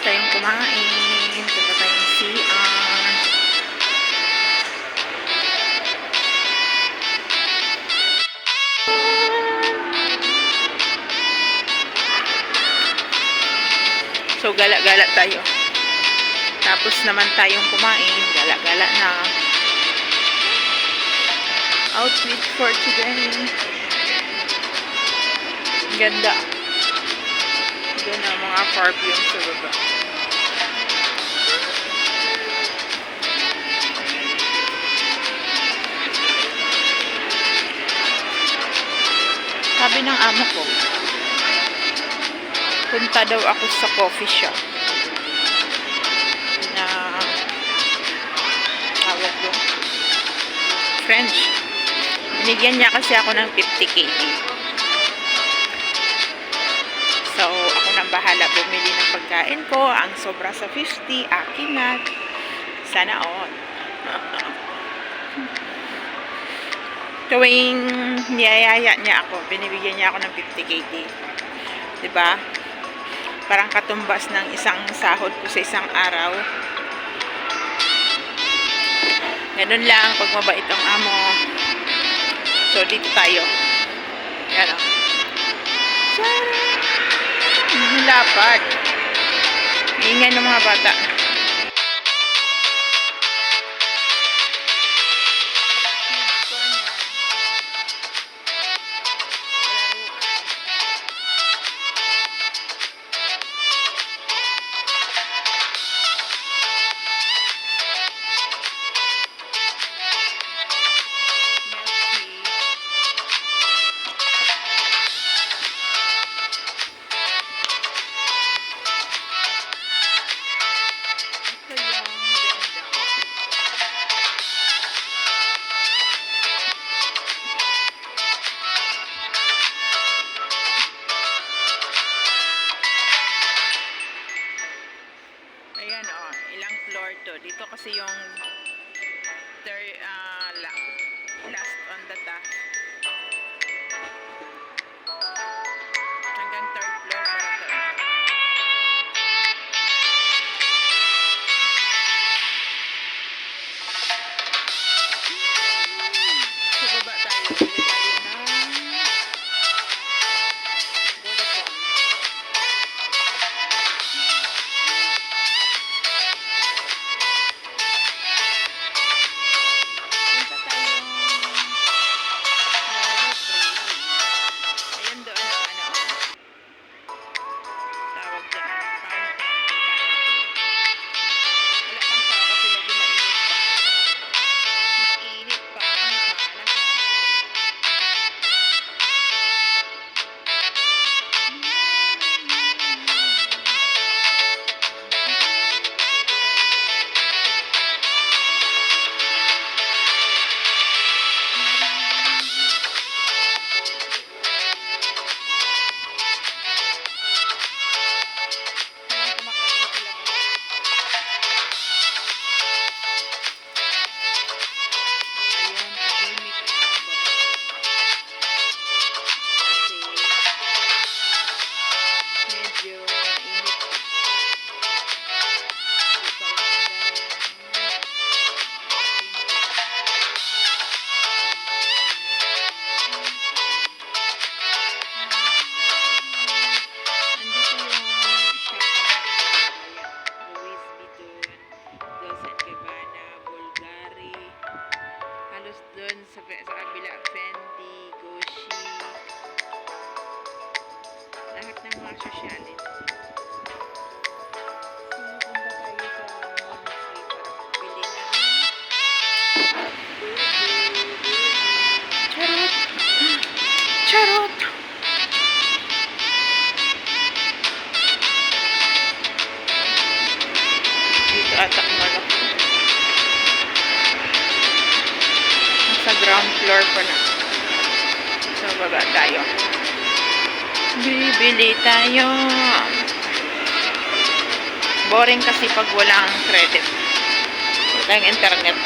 tayong kumain. Punta tayong CR. So, gala-gala tayo. Tapos naman tayong kumain. Gala-gala na. Outfit for today. Ganda. Doon ang mga perfume sa baba. Sabi ng amo ko, punta daw ako sa coffee shop na tawag doon French. Binigyan niya kasi ako ng 50 kg. So, ako nang bahala bumili ng pagkain ko. Ang sobra sa 50, akin na. Sana all. Tuwing niyayaya niya ako, binibigyan niya ako ng 50 kg. Diba? Parang katumbas ng isang sahod ko sa isang araw. Ganun lang pag mabait ang amo. So, dito tayo. Yan o. Lapad. Ingay ng mga bata. Dito kasi yung last on the top. Hanggang third floor para to. So, baba tayo. Bili tayo ng Vodafone. Doon sa kabila, Fendi, Gucci, lahat ng mga sosyalis. So, punta tayo sa monastery para magbili na. Charot! Charot! Dito ata malak. Sa ground floor pa na. So, baba tayo. Bibili tayo. Boring kasi pag walang credit. Walang internet.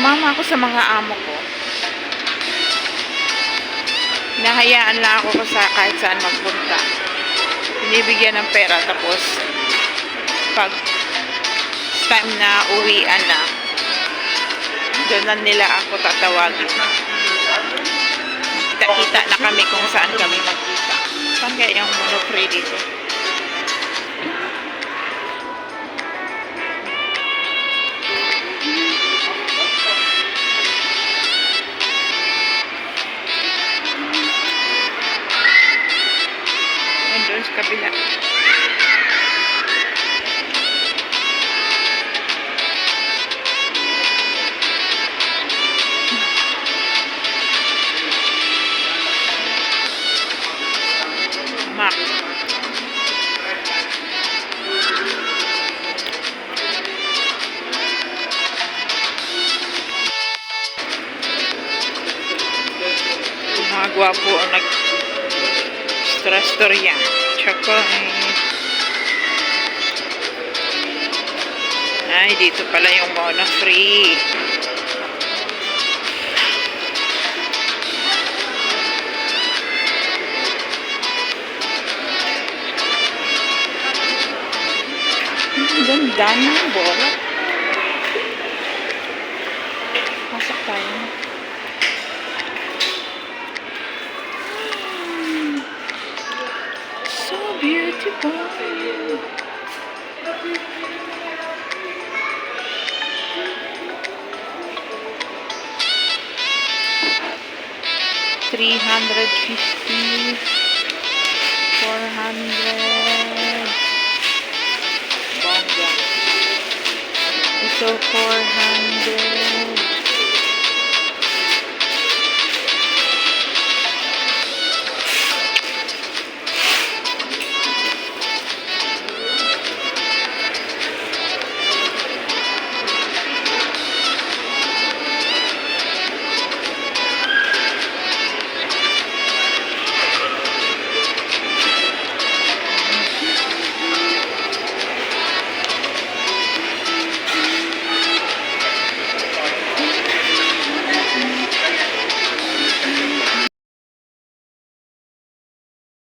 Sumama ako sa mga amo ko. Hinahayaan lang ako sa kahit saan magpunta. Binibigyan ng pera tapos pag time na uwian na, doon na nila ako tatawagin. Kita-kita na kami kung saan kami magkita. Saan kaya yung mono-free dito? Doon sa kabila. Mac. Mga gwapo ang nag-storya. Chocolate. Ay, dito pala yung mono free. Ganda ng bola. Pasok tayo. So beautiful. $350, $400. Bongga. Ito $400.